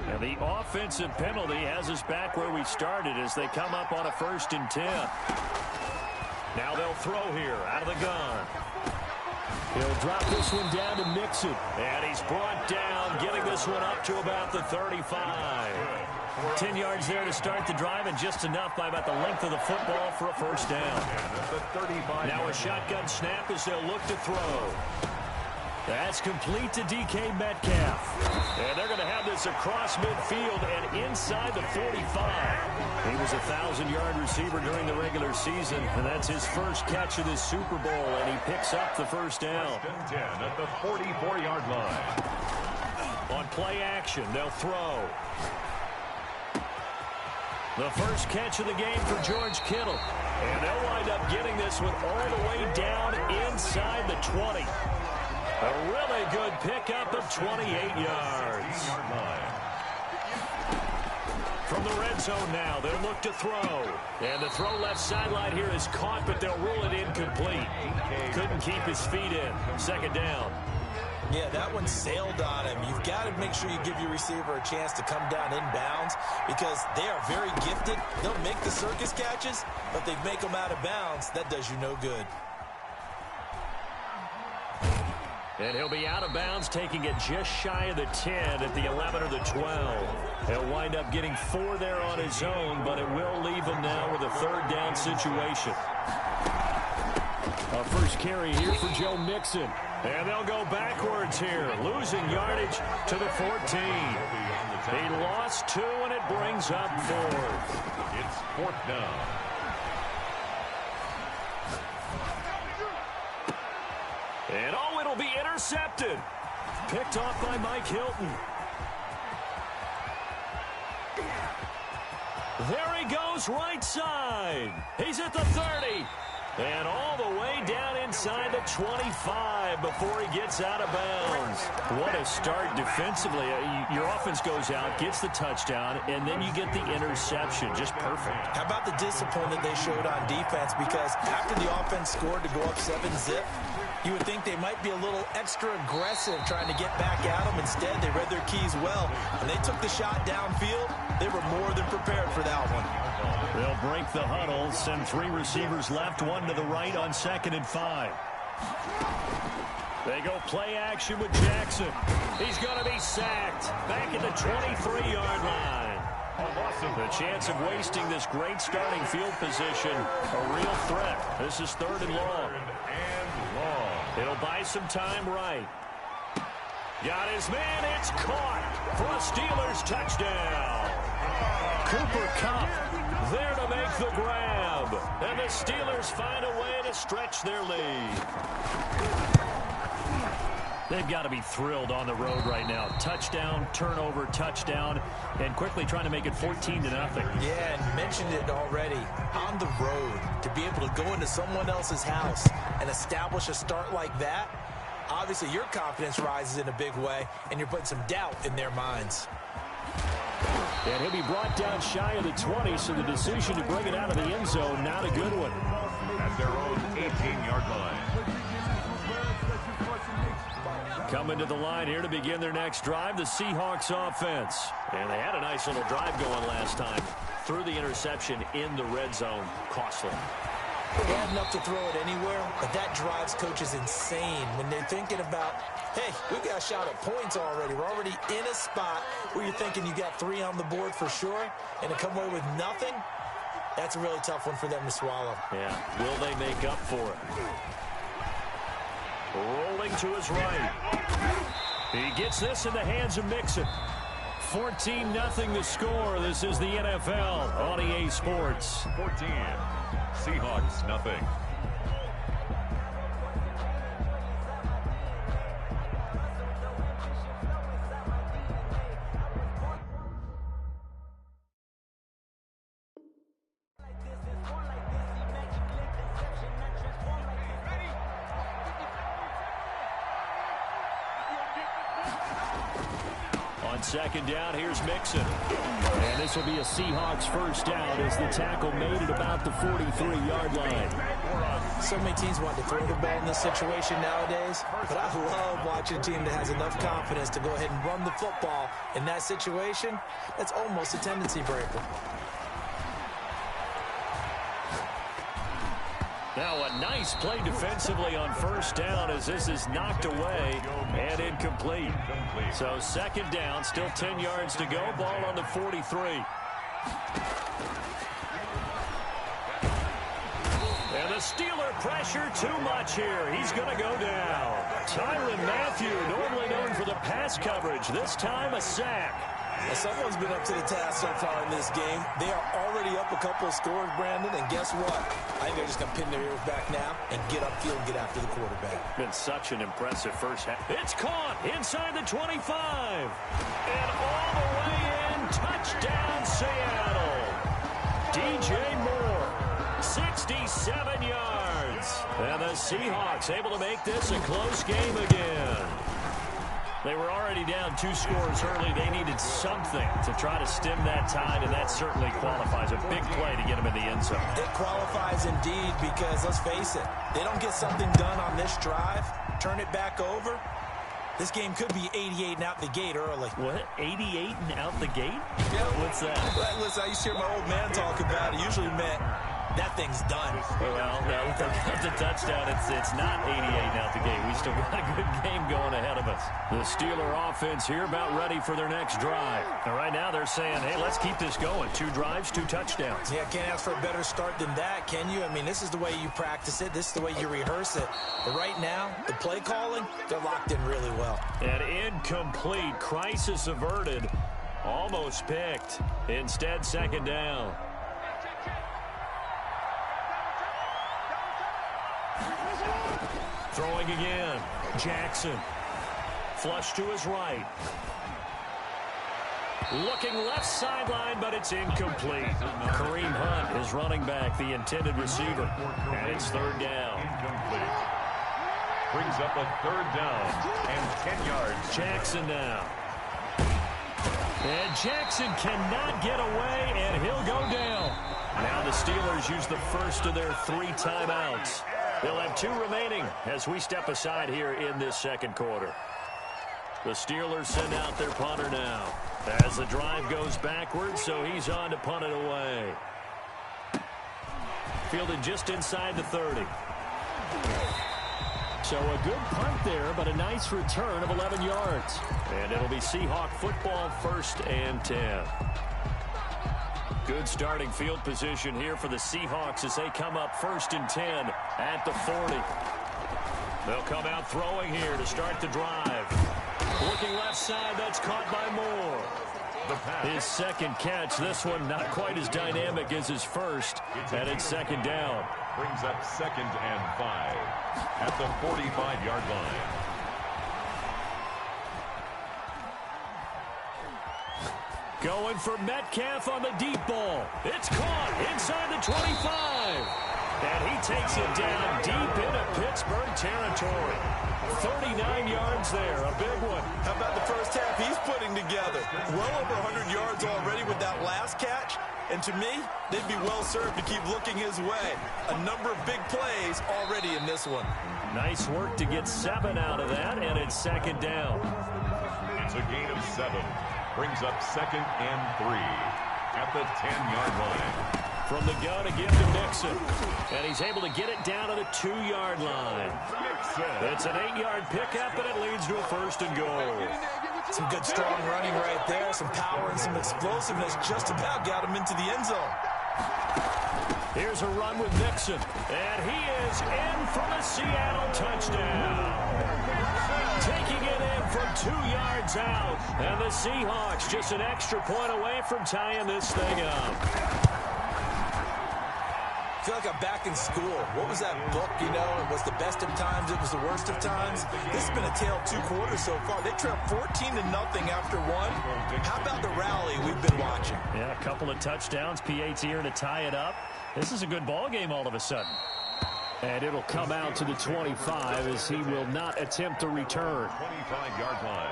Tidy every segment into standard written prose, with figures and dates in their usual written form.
And the offensive penalty has us back where we started as they come up on a 1st and 10. Now they'll throw here out of the gun. He'll drop this one down to Mixon. And he's brought down, getting this one up to about the 35. 10 yards there to start the drive, and just enough by about the length of the football for a 1st down. Now a shotgun snap as they'll look to throw. That's complete to DK Metcalf. And they're going to have this across midfield and inside the 45. He was a 1,000-yard receiver during the regular season, and that's his first catch of this Super Bowl, and he picks up the 1st down. 10 at the 44-yard line. On play action, they'll throw. The first catch of the game for George Kittle. And they'll wind up getting this one all the way down inside the 20. A really good pickup of 28 yards. From the red zone now, they'll look to throw. And the throw left sideline here is caught, but they'll rule it incomplete. Couldn't keep his feet in. 2nd down. Yeah, that one sailed on him. You've got to make sure you give your receiver a chance to come down inbounds because they are very gifted. They'll make the circus catches, but they make them out of bounds. That does you no good. And he'll be out of bounds, taking it just shy of the 10 at the 11 or the 12. He'll wind up getting 4 there on his own, but it will leave him now with a 3rd down situation. A first carry here for Joe Mixon. And they'll go backwards here, losing yardage to the 14. He lost 2, and it brings up 4th. It's 4th down. And it'll be intercepted. Picked off by Mike Hilton. There he goes, right side. He's at the 30. And all the way down inside the 25 before he gets out of bounds. What a start defensively. Your offense goes out, gets the touchdown, and then you get the interception. Just perfect. How about the discipline that they showed on defense? Because after the offense scored to go up 7-zip, you would think they might be a little extra aggressive trying to get back at them. Instead, they read their keys well. When they took the shot downfield, they were more than prepared for that one. They'll break the huddle, send 3 receivers left, 1 to the right on 2nd and 5. They go play action with Jackson. He's going to be sacked back at the 23-yard line. The chance of wasting this great starting field position, a real threat. This is 3rd and long. It'll buy some time right. Got his man. It's caught for a Steelers touchdown. Cooper Kupp there to make the grab. And the Steelers find a way to stretch their lead. They've got to be thrilled on the road right now. Touchdown, turnover, touchdown, and quickly trying to make it 14-0. Yeah, and you mentioned it already. On the road, to be able to go into someone else's house and establish a start like that, obviously your confidence rises in a big way, and you're putting some doubt in their minds. And he'll be brought down shy of the 20, so the decision to bring it out of the end zone, not a good one. At their own 18-yard line. Coming to the line here to begin their next drive, the Seahawks offense. And they had a nice little drive going last time. Threw the interception in the red zone. Costly. They had enough to throw it anywhere, but that drives coaches insane when they're thinking about, hey, we've got a shot at points already. We're already in a spot where you're thinking you got 3 on the board for sure, and to come away with nothing, that's a really tough one for them to swallow. Yeah, will they make up for it? Rolling to his right. He gets this in the hands of Mixon. 14-0 the score. This is the NFL on EA Sports. 14. Seahawks, nothing. On 2nd down, here's Mixon. And this will be a Seahawks 1st down as the tackle made it about the 43-yard line. So many teams want to throw the ball in this situation nowadays, but I love watching a team that has enough confidence to go ahead and run the football. In that situation, that's almost a tendency breaker. Now a nice play defensively on first down as this is knocked away and incomplete. So second down, still 10 yards to go. Ball on the 43. And the Steeler pressure too much here. He's going to go down. Tyrann Mathieu, normally known for the pass coverage. This time a sack. Well, someone's been up to the task so far in this game. They are already up a couple of scores, Brandon, and guess what? I think they're just going to pin their ears back now and get upfield and get after the quarterback. Been such an impressive first half. It's caught inside the 25. And all the way in. Touchdown, Seattle. DJ Moore, 67 yards. And the Seahawks able to make this a close game again. They were already down 2 scores early. They needed something to try to stem that tide, and that certainly qualifies. A big play to get them in the end zone. It qualifies indeed because, let's face it, they don't get something done on this drive, turn it back over, this game could be 88 and out the gate early. What? 88 and out the gate? Yeah. What's that? Listen, I used to hear my old man talk about it. Usually meant that thing's done. Well, no, the touchdown, it's not 88 out the gate. We still got a good game going ahead of us. The Steeler offense here about ready for their next drive. And right now they're saying, hey, let's keep this going. 2 drives, 2 touchdowns. Yeah, can't ask for a better start than that, can you? I mean, this is the way you practice it. This is the way you rehearse it. But right now, the play calling, they're locked in really well. An incomplete, crisis averted, almost picked. Instead, second down. Throwing again. Jackson. Flush to his right. Looking left sideline, but it's incomplete. Kareem Hunt is running back, the intended receiver. And it's third down. Incomplete. Brings up a third down and 10 yards. Jackson now. And Jackson cannot get away, and he'll go down. Now the Steelers use the first of their 3 timeouts. They'll have 2 remaining as we step aside here in this second quarter. The Steelers send out their punter now as the drive goes backwards, so he's on to punt it away. Fielded just inside the 30. So a good punt there, but a nice return of 11 yards. And it'll be Seahawk football, 1st and 10. Good starting field position here for the Seahawks as they come up 1st and 10 at the 40. They'll come out throwing here to start the drive. Looking left side, that's caught by Moore. His second catch, this one not quite as dynamic as his first, and it's second down. Brings up 2nd and 5 at the 45-yard line. Going for Metcalf on the deep ball. It's caught inside the 25. And he takes it down deep into Pittsburgh territory. 39 yards there, a big one. How about the first half he's putting together? Well over 100 yards already with that last catch. And to me, they'd be well served to keep looking his way. A number of big plays already in this one. Nice work to get 7 out of that, and it's second down. It's a gain of 7. Brings up 2nd and 3 at the 10-yard line. From the gun, a give to Mixon. And he's able to get it down to the 2-yard line. It's an 8-yard pickup, and it leads to a 1st and goal. Some good, strong running right there. Some power and some explosiveness just about got him into the end zone. Here's a run with Mixon. And he is in for the Seattle touchdown. Taking it in from 2 yards out. And the Seahawks just an extra point away from tying this thing up. I feel like I'm back in school. What was that book, you know? It was the best of times. It was the worst of times. This has been a tale of 2 quarters so far. They trailed 14-0 after 1. How about the rally we've been watching? Yeah, a couple of touchdowns. PAT here to tie it up. This is a good ball game all of a sudden. And it'll come out to the 25 as he will not attempt to return. 25-yard line.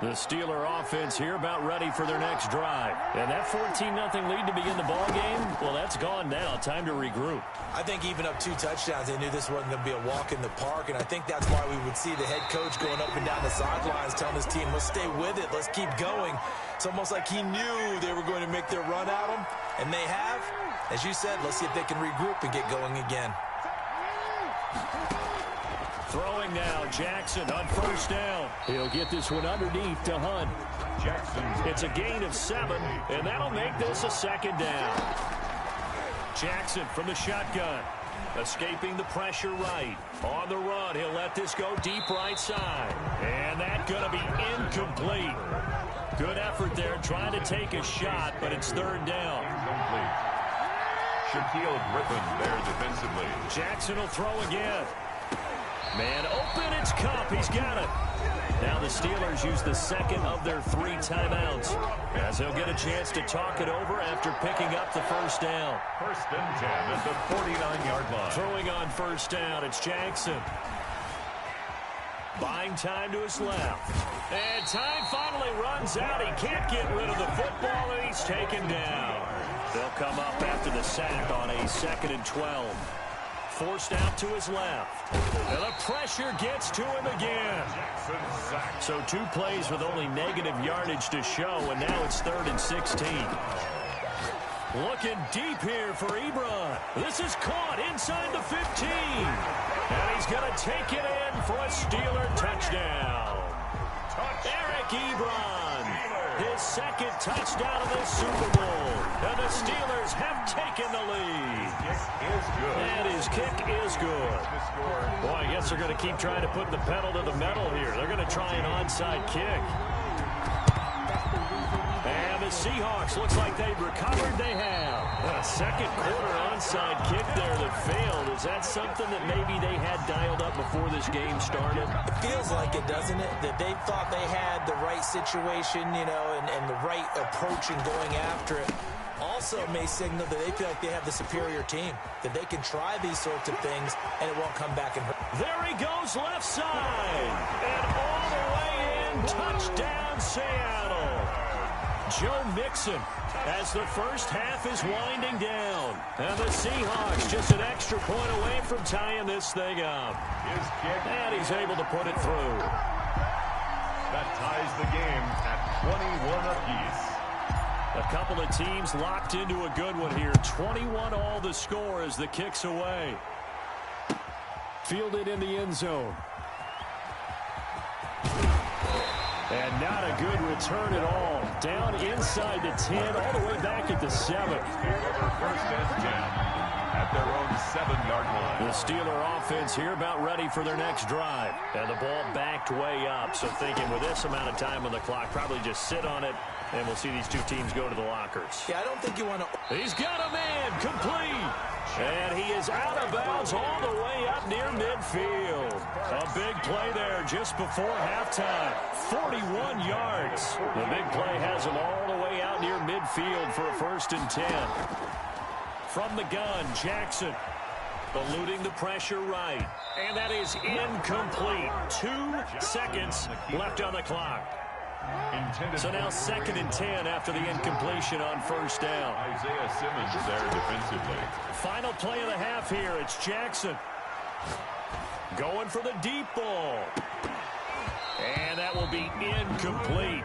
The Steeler offense here about ready for their next drive. And that 14-0 lead to begin the ball game, well, that's gone now. Time to regroup. I think even up 2 touchdowns, they knew this wasn't going to be a walk in the park, and I think that's why we would see the head coach going up and down the sidelines telling his team, let's stay with it, let's keep going. It's almost like he knew they were going to make their run at him, and they have. As you said, let's see if they can regroup and get going again. Throwing now, Jackson on first down. He'll get this one underneath to Hunt. Jackson. It's a gain of 7, and that'll make this a second down. Jackson from the shotgun. Escaping the pressure right. On the run, he'll let this go deep right side. And that's going to be incomplete. Good effort there, trying to take a shot, but it's third down. Incomplete. Shaquille Griffin there defensively. Jackson will throw again. Man open, it's Cup. He's got it. Now the Steelers use the second of their 3 timeouts, as they'll get a chance to talk it over after picking up the first down. First and 10 at the 49-yard line. Throwing on first down, it's Jackson. Buying time to his left. And time finally runs out. He can't get rid of the football, and he's taken down. They'll come up after the sack on a 2nd and 12. Forced out to his left. And the pressure gets to him again. So 2 plays with only negative yardage to show, and now it's 3rd and 16. Looking deep here for Ebron. This is caught inside the 15. And he's going to take it in for a Steeler touchdown. Eric Ebron, his 2nd touchdown of this Super Bowl. And the Steelers have taken the lead. And his kick is good. Boy, I guess they're going to keep trying to put the pedal to the metal here. They're going to try an onside kick. And the Seahawks, looks like they've recovered. They have. A second quarter onside kick there that failed. Is that something that maybe they had dialed up before this game started? It feels like it, doesn't it? That they thought they had the right situation, you know, and the right approach in going after it. Also may signal that they feel like they have the superior team, that they can try these sorts of things and it won't come back and hurt. There he goes left side. And all the way in, touchdown Seattle. Joe Mixon as the first half is winding down. And the Seahawks just an extra point away from tying this thing up. His kick. And he's able to put it through. That ties the game at 21 apiece. A couple of teams locked into a good one here. 21 all the score as the kick's away. Fielded in the end zone. And not a good return at all. Down inside the 10, all the way back at the 7. First and 10 at their own 7-yard line. The Steeler offense here about ready for their next drive. And the ball backed way up. So thinking with this amount of time on the clock, probably just sit on it. And we'll see these 2 teams go to the lockers. Yeah, I don't think you want to... He's got a man complete. And he is out of bounds all the way up near midfield. A big play there just before halftime. 41 yards. The big play has him all the way out near midfield for a 1st and 10. From the gun, Jackson eluding the pressure right. And that is incomplete. 2 seconds left on the clock. So now 2nd and 10 after the incompletion on first down. Isaiah Simmons there defensively. Final play of the half here. It's Jackson going for the deep ball. And that will be incomplete.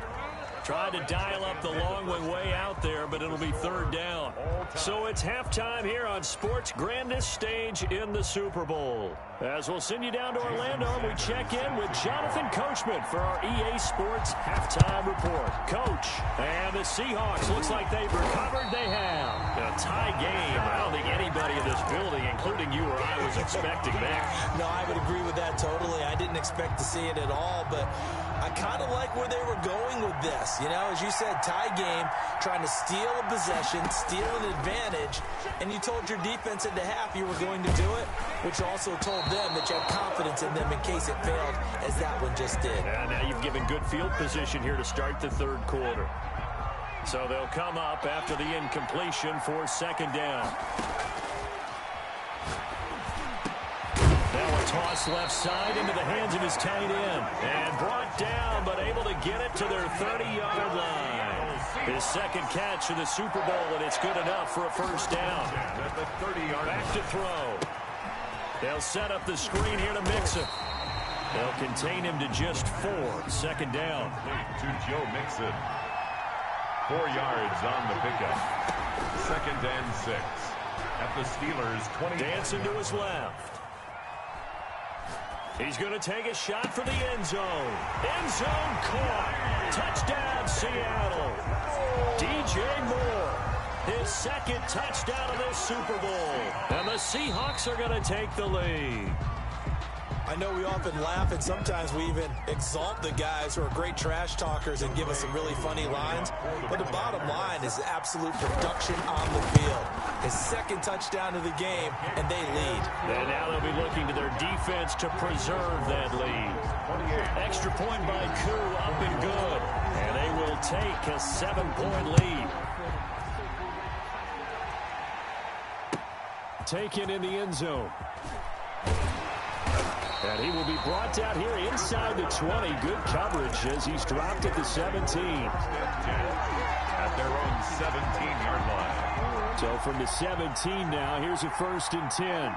Tried to dial up the long way out there, but it'll be 3rd down. So it's halftime here on sports' grandest stage in the Super Bowl. As we'll send you down to Orlando, and we check in with Jonathan Coachman for our EA Sports Halftime Report. Coach, and the Seahawks, looks like they've recovered. They have. A tie game. I don't think anybody in this building, including you or I, was expecting that. No, I would agree with that totally. I didn't expect to see it at all, but I kind of like where they were going with this. You know, as you said, tie game, trying to steal a possession, steal an advantage, and you told your defense at the half you were going to do it, which also told them that you had confidence in them in case it failed, as that one just did. And now you've given good field position here to start the 3rd quarter. So they'll come up after the incompletion for 2nd down. They'll Toss left side into the hands of his tight end. And brought down, but able to get it to their 30-yard line. His second catch of the Super Bowl, and it's good enough for a first down. Back to throw. They'll set up the screen here to Mixon. They'll contain him to just 4. Second down. To Joe Mixon. 4 yards on the pickup. 2nd and 6. At the Steelers' 20. Dancing to his left. He's going to take a shot for the end zone. End zone caught. Touchdown, Seattle. DJ Moore. His second touchdown of this Super Bowl. And the Seahawks are going to take the lead. I know we often laugh, and sometimes we even exalt the guys who are great trash talkers and give us some really funny lines. But the bottom line is absolute production on the field. His second touchdown of the game, and they lead. And now they'll be looking to their defense to preserve that lead. Extra point by Koo, up and good. And they will take a 7-point lead. Taken in the end zone. And he will be brought down here inside the 20. Good coverage as he's dropped at the 17. At their own 17-yard line. So from the 17 now, here's a 1st and 10.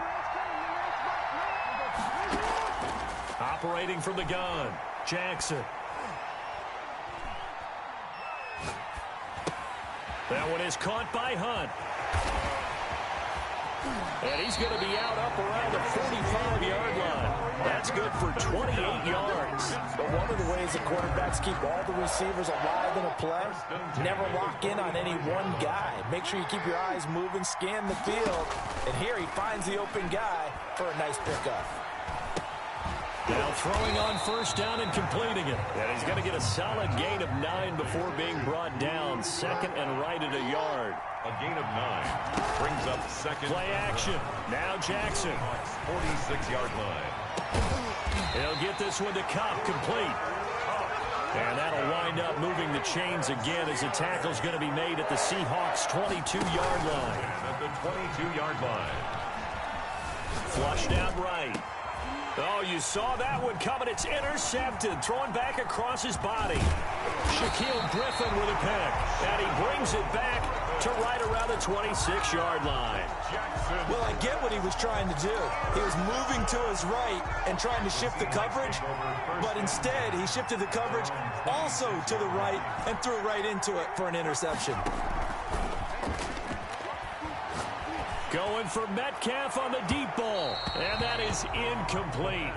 Operating from the gun, Jackson. That one is caught by Hunt. And he's going to be out up around the 45-yard line. That's good for 28 yards. But one of the ways the quarterbacks keep all the receivers alive in a play, never lock in on any one guy. Make sure you keep your eyes moving, scan the field. And here he finds the open guy for a nice pickup. Now throwing on first down and completing it. And he's going to get a solid gain of 9 before being brought down. 2nd and right at a yard. A gain of 9. Brings up 2nd. Play action. Now Jackson. 46-yard line. He'll get this one to Cobb, complete. And that'll wind up moving the chains again as the tackle's going to be made at the Seahawks' 22-yard line. At the 22-yard line. Flushed out right. Oh, you saw that one coming. It's intercepted. Thrown back across his body. Shaquille Griffin with a pick. And he brings it back to right around the 26-yard line. Well, I get what he was trying to do. He was moving to his right and trying to shift the coverage, but instead he shifted the coverage also to the right and threw right into it for an interception. Going for Metcalf on the deep ball, and that is incomplete.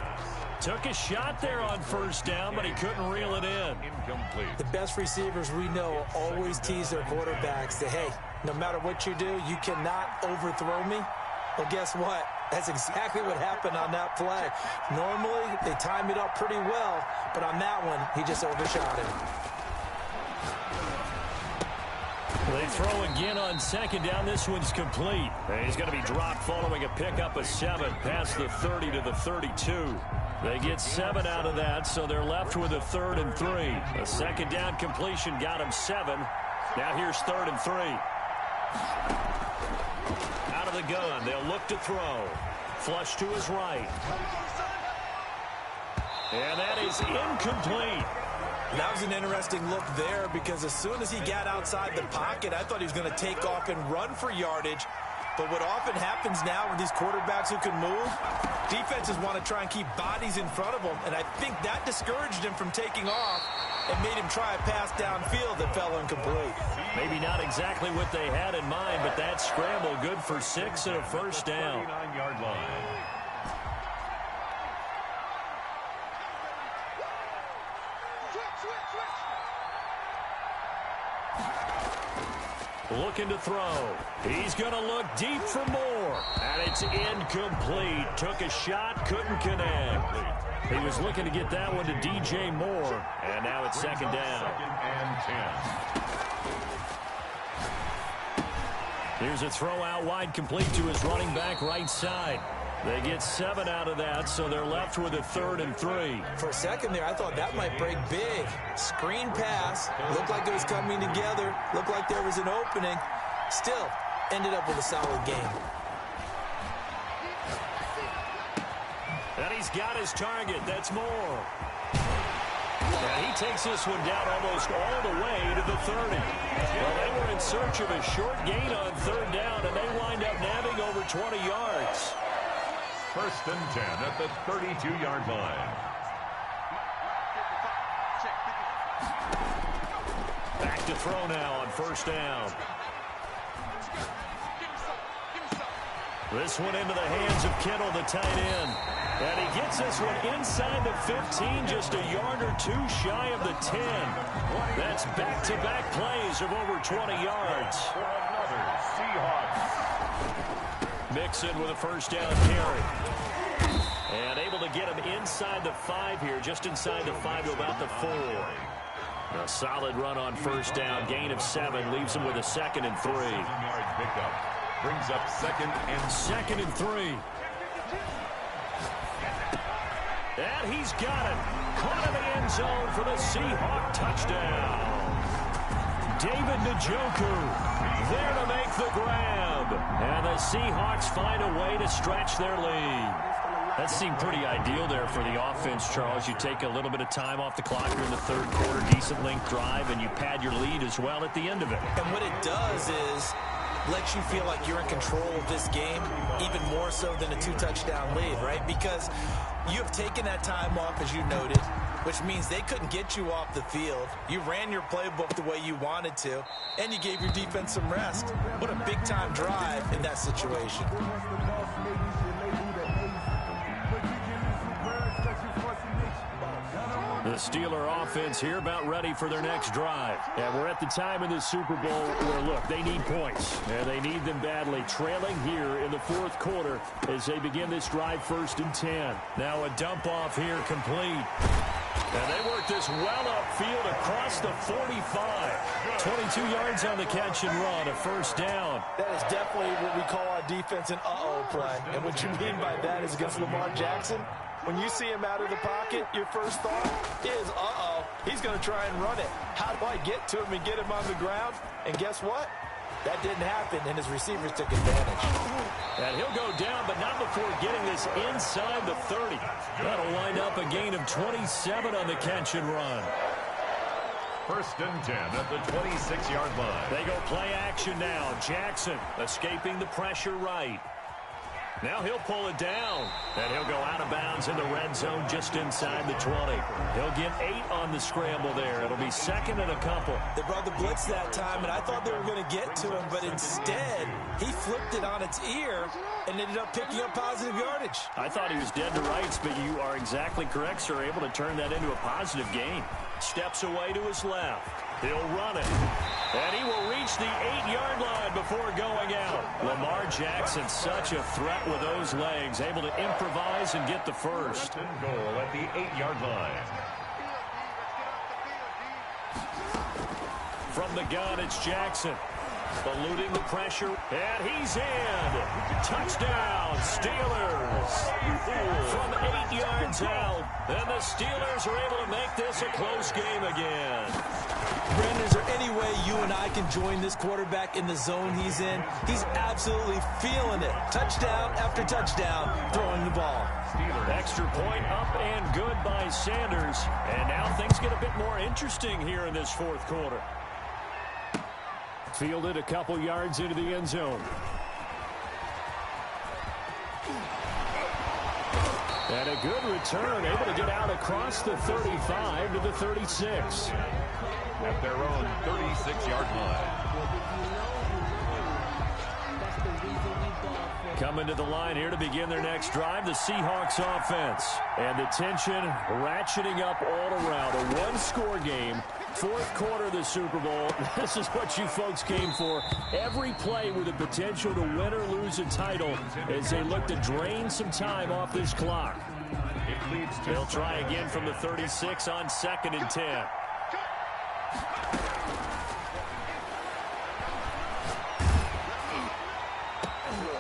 Took a shot there on first down, but he couldn't reel it in. Incomplete. The best receivers we know always tease their quarterbacks that, hey, no matter what you do, you cannot overthrow me. Well, guess what? That's exactly what happened on that play. Normally, they time it up pretty well, but on that one, he just overshot him. They throw again on second down. This one's complete. And he's going to be dropped following a pickup of 7 past the 30 to the 32. They get 7 out of that, so they're left with a 3rd and 3. A second down completion got him 7. Now here's 3rd and 3. Out of the gun, they'll look to throw. Flush to his right. And that is incomplete. That was an interesting look there because as soon as he got outside the pocket, I thought he was going to take off and run for yardage. But what often happens now with these quarterbacks who can move, defenses want to try and keep bodies in front of them, and I think that discouraged him from taking off and made him try a pass downfield that fell incomplete. Maybe not exactly what they had in mind, but that scramble good for 6 and a first down. 39-yard line. Looking to throw. He's going to look deep for more. And it's incomplete. Took a shot, couldn't connect. He was looking to get that one to DJ Moore. And now it's second down. 2nd and 10. Here's a throw out wide, complete to his running back right side. They get 7 out of that, so they're left with a 3rd and 3. For a second there, I thought that might break big. Screen pass. Looked like it was coming together. Looked like there was an opening. Still, ended up with a solid game. And he's got his target. That's more. And he takes this one down almost all the way to the 30. Well, they were in search of a short gain on third down, and they wind up nabbing over 20 yards. First and 10 at the 32-yard line. Back to throw now on first down. This one into the hands of Kittle, the tight end. And he gets this one inside the 15, just a yard or two shy of the 10. That's back-to-back plays of over 20 yards. For another Seahawks. Mixon with a first down carry. And able to get him inside the 5 here, just inside the 5 to about the 4. A solid run on first down, gain of 7, leaves him with a 2nd and 3. 7-yard pickup. Brings up second and 3. And he's got it. Caught in the end zone for the Seahawk touchdown. David Njoku there to make the grab. And the Seahawks find a way to stretch their lead. That seemed pretty ideal there for the offense, Charles. You take a little bit of time off the clock here in the third quarter, decent length drive, and you pad your lead as well at the end of it. And what it does is lets you feel like you're in control of this game, even more so than a 2-touchdown lead, right? Because you have taken that time off, as you noted, which means they couldn't get you off the field. You ran your playbook the way you wanted to, and you gave your defense some rest. What a big-time drive in that situation. The Steeler offense here about ready for their next drive. And we're at the time in the Super Bowl where, look, they need points. And they need them badly. Trailing here in the fourth quarter as they begin this drive, 1st and 10. Now a dump off here complete. And they work this well upfield across the 45. 22 yards on the catch and run, a first down. That is definitely what we call our defense an uh-oh play. And what you mean by that is against Lamar Jackson, when you see him out of the pocket, your first thought is, uh-oh, he's going to try and run it. How do I get to him and get him on the ground? And guess what? That didn't happen, and his receivers took advantage. And he'll go down, but not before getting this inside the 30. That'll wind up a gain of 27 on the catch and run. First and 10 at the 26-yard line. They go play action now. Jackson escaping the pressure right. Now he'll pull it down, and he'll go out of bounds in the red zone just inside the 20. He'll get 8 on the scramble there. It'll be 2nd and a couple. They brought the blitz that time, and I thought they were going to get to him, but instead he flipped it on its ear and ended up picking up positive yardage. I thought he was dead to rights, but you are exactly correct, sir. Able to turn that into a positive gain. Steps away to his left. He'll run it. And he will reach the 8-yard line before going out. Lamar Jackson, such a threat with those legs, able to improvise and get the first. First and goal at the 8-yard line. From the gun, it's Jackson. Eluding the pressure, and he's in. Touchdown, Steelers. From 8 yards out, and the Steelers are able to make this a close game again. Brandon, is there any way you and I can join this quarterback in the zone he's in? He's absolutely feeling it. Touchdown after touchdown, throwing the ball. Extra point up and good by Sanders. And now things get a bit more interesting here in this fourth quarter. Fielded a couple yards into the end zone. And a good return, able to get out across the 35 to the 36. At their own 36-yard line. Coming to the line here to begin their next drive, the Seahawks offense. And the tension ratcheting up all around. A one-score game. Fourth quarter of the Super Bowl. This is what you folks came for. Every play with the potential to win or lose a title as they look to drain some time off this clock. They'll try again from the 36 on 2nd and 10.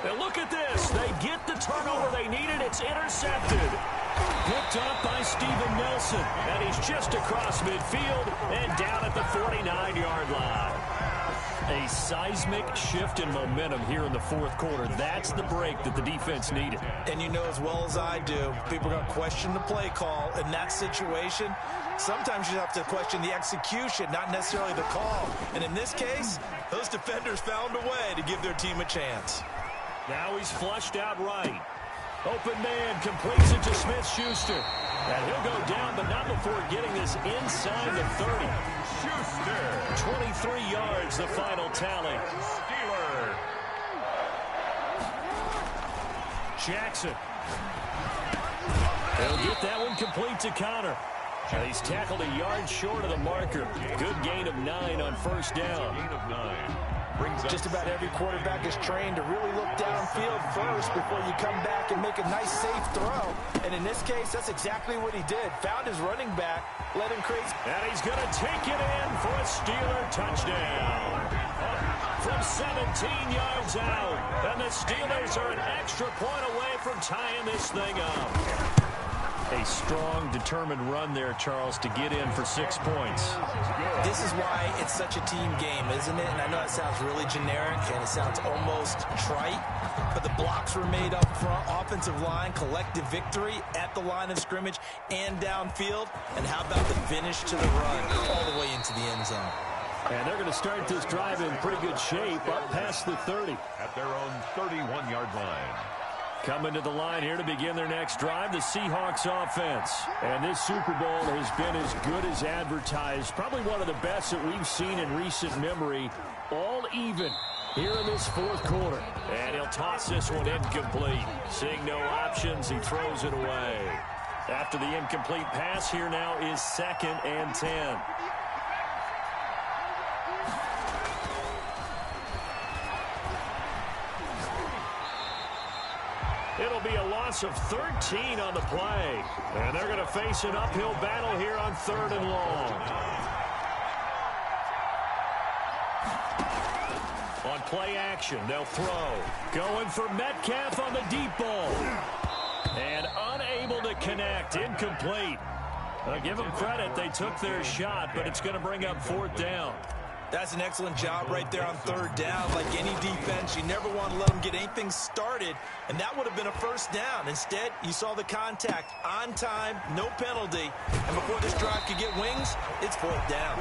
And look at this. They get the turnover they needed. It's intercepted. Picked up by Steven Nelson. And he's just across midfield and down at the 49-yard line. A seismic shift in momentum here in the fourth quarter. That's the break that the defense needed. And you know as well as I do, people are going to question the play call. In that situation, sometimes you have to question the execution, not necessarily the call. And in this case, those defenders found a way to give their team a chance. Now he's flushed out right. Open man completes it to Smith-Schuster. And he'll go down, but not before getting this inside the 30. Schuster. 23 yards, the final tally. Steeler. Jackson. He'll get that one complete to Connor. And he's tackled a yard short of the marker. Good gain of 9 on first down. Gain of 9. Just about every quarterback is trained to really look downfield first before you come back and make a nice, safe throw. And in this case, that's exactly what he did. Found his running back, let him create. And he's going to take it in for a Steeler touchdown. From 17 yards out. And the Steelers are an extra point away from tying this thing up. A strong, determined run there, Charles, to get in for 6 points. This is why it's such a team game, isn't it? And I know it sounds really generic and it sounds almost trite, but the blocks were made up front, offensive line, collective victory at the line of scrimmage and downfield. And how about the finish to the run all the way into the end zone? And they're going to start this drive in pretty good shape up past the 30. At their own 31-yard line. Coming to the line here to begin their next drive, the Seahawks offense. And this Super Bowl has been as good as advertised. Probably one of the best that we've seen in recent memory. All even here in this fourth quarter. And he'll toss this one incomplete. Seeing no options, he throws it away. After the incomplete pass, here now is 2nd and 10. It'll be a loss of 13 on the play. And they're going to face an uphill battle here on 3rd and long. On play action, they'll throw. Going for Metcalf on the deep ball. And unable to connect. Incomplete. Give them credit. They took their shot, but it's going to bring up 4th down. That's an excellent job right there on 3rd down. Like any defense, you never want to let them get anything started, and that would have been a 1st down. Instead, you saw the contact on time, no penalty, and before this drive could get wings, it's 4th down.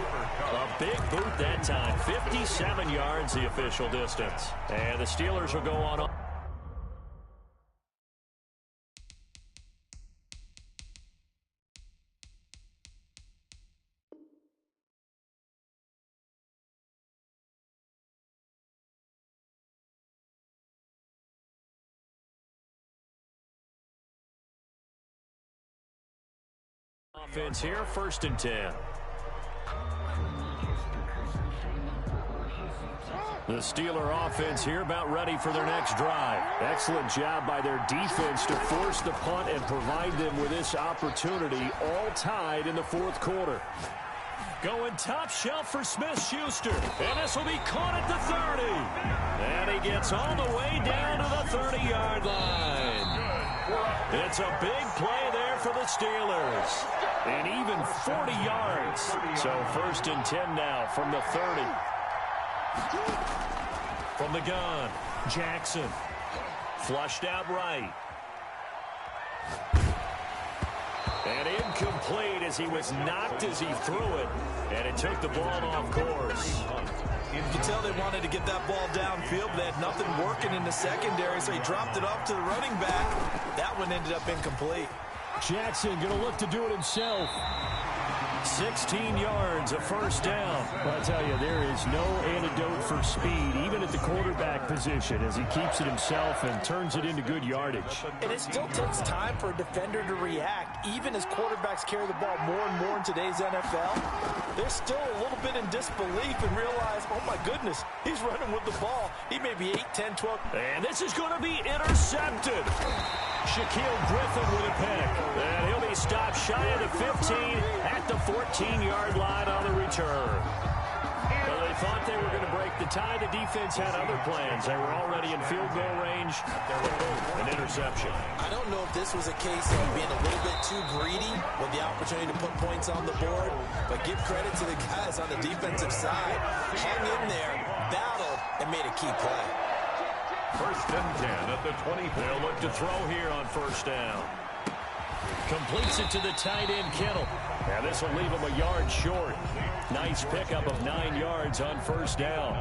A big boot that time. 57 yards, the official distance. And the Steelers will go on. Offense here, 1st and 10. The Steeler offense here about ready for their next drive. Excellent job by their defense to force the punt and provide them with this opportunity, all tied in the 4th quarter. Going top shelf for Smith-Schuster. And this will be caught at the 30. And he gets all the way down to the 30-yard line. It's a big play there for the Steelers. And even 40 yards. So 1st and 10 now from the 30. From the gun, Jackson. Flushed out right. And incomplete as he was knocked as he threw it. And it took the ball off course. You can tell they wanted to get that ball downfield, but they had nothing working in the secondary, so he dropped it off to the running back. That one ended up incomplete. Jackson going to look to do it himself. 16 yards, a 1st down. Well, I tell you, there is no antidote for speed, even at the quarterback position, as he keeps it himself and turns it into good yardage. And it still takes time for a defender to react. Even as quarterbacks carry the ball more and more in today's NFL, they're still a little bit in disbelief and realize, oh my goodness, he's running with the ball. He may be 8, 10, 12. And this is going to be intercepted. Shaquille Griffin with a pick. And he'll be stopped shy of the 15 at the 14-yard line on the return. Well, they thought they were going to break the tie. The defense had other plans. They were already in field goal range. An interception. I don't know if this was a case of being a little bit too greedy with the opportunity to put points on the board, but give credit to the guys on the defensive side. Hung in there. That and made a key play. 1st and 10 at the 20. They'll look to throw here on 1st down. Completes it to the tight end, Kittle. And this will leave him a yard short. Nice pickup of 9 yards on 1st down.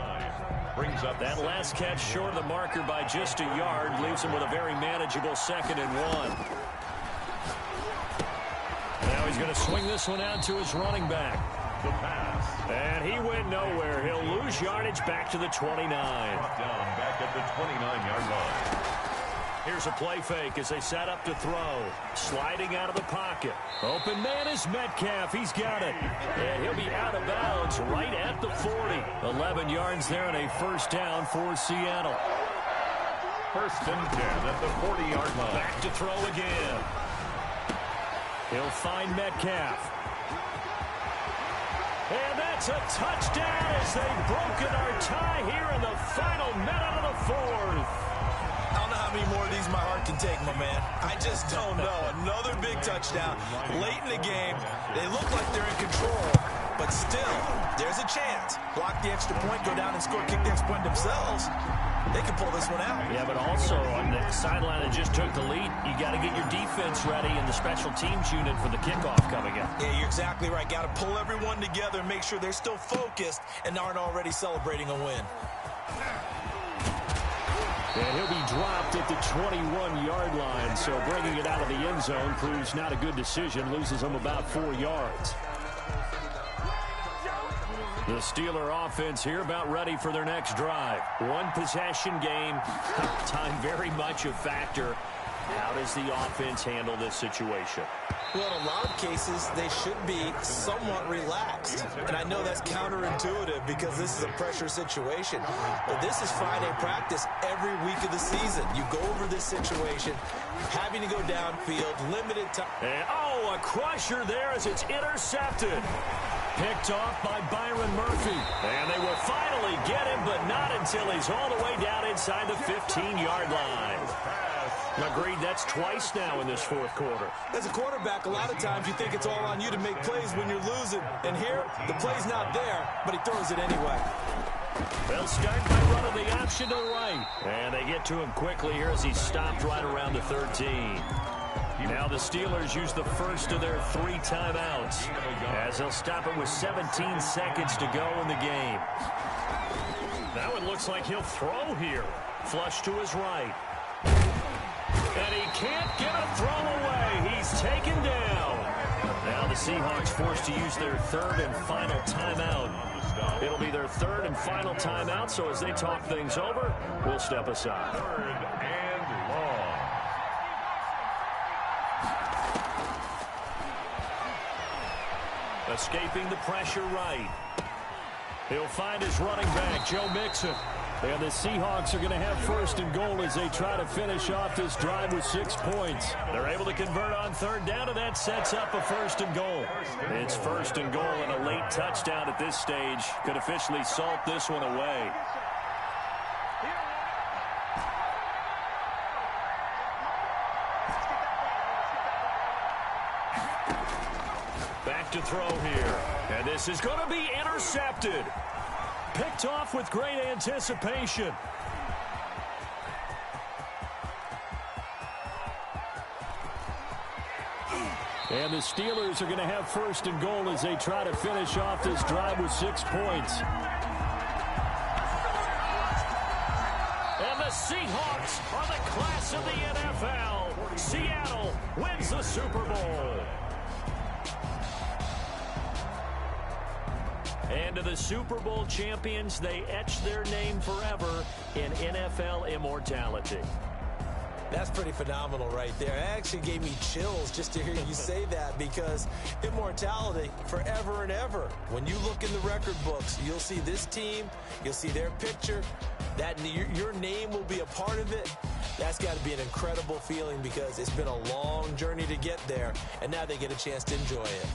Brings up that last catch short of the marker by just a yard. Leaves him with a very manageable 2nd and 1. Now he's going to swing this one out to his running back. The pass. And he went nowhere. He'll lose yardage back to the 29. Brought down back at the 29-yard line. Here's a play fake as they set up to throw. Sliding out of the pocket. Open man is Metcalf. He's got it. And he'll be out of bounds right at the 40. 11 yards there and a 1st down for Seattle. 1st and 10 at the 40-yard line. Back to throw again. He'll find Metcalf. And that's a touchdown as they've broken our tie here in the final minute of the 4th. I don't know how many more of these my heart can take, my man. I just don't know. Another big touchdown late in the game. They look like they're in control, but still, there's a chance. Block the extra point, go down and score, kick the extra point themselves. They can pull this one out. Yeah, but also on the sideline that just took the lead, you got to get your defense ready and the special teams unit for the kickoff coming up. Yeah, you're exactly right. Got to pull everyone together and make sure they're still focused and aren't already celebrating a win. And he'll be dropped at the 21-yard line, so bringing it out of the end zone proves not a good decision, loses him about 4 yards. The Steeler offense here about ready for their next drive. One possession game, time very much a factor. How does the offense handle this situation? Well, in a lot of cases, they should be somewhat relaxed. And I know that's counterintuitive because this is a pressure situation. But this is Friday practice every week of the season. You go over this situation, having to go downfield, limited time. And, a crusher there as it's intercepted. Picked off by Byron Murphy. And they will finally get him, but not until he's all the way down inside the 15-yard line. Agreed, that's twice now in this 4th quarter. As a quarterback, a lot of times you think it's all on you to make plays when you're losing. And here, the play's not there, but he throws it anyway. They'll start by running the option to the right. And they get to him quickly here as he's stopped right around the 13. Now the Steelers use the first of their 3 timeouts as they'll stop it with 17 seconds to go in the game. Now it looks like he'll throw here. Flush to his right. And he can't get a throw away. He's taken down. Now the Seahawks forced to use their 3rd and final timeout. It'll be their 3rd and final timeout, so as they talk things over, we'll step aside. 3rd and long. Escaping the pressure right. He'll find his running back, Joe Mixon. And the Seahawks are going to have 1st and goal as they try to finish off this drive with 6 points. They're able to convert on 3rd down, and that sets up a 1st and goal. It's 1st and goal, and a late touchdown at this stage could officially salt this one away. Back to throw here. And this is going to be intercepted. Picked off with great anticipation. And the Steelers are going to have 1st and goal as they try to finish off this drive with 6 points. And the Seahawks are the class of the NFL. Seattle wins the Super Bowl. And to the Super Bowl champions, they etch their name forever in NFL immortality. That's pretty phenomenal right there. It actually gave me chills just to hear you say that because immortality forever and ever. When you look in the record books, you'll see this team, you'll see their picture, that your name will be a part of it. That's got to be an incredible feeling because it's been a long journey to get there, and now they get a chance to enjoy it.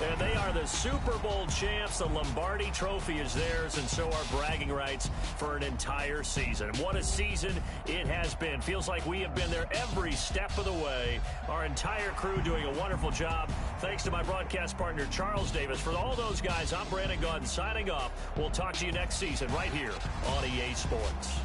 And they are the Super Bowl champs. The Lombardi Trophy is theirs, and so are bragging rights for an entire season. And what a season it has been. Feels like we have been there every step of the way. Our entire crew doing a wonderful job. Thanks to my broadcast partner, Charles Davis. For all those guys, I'm Brandon Gaudin signing off. We'll talk to you next season right here on EA Sports.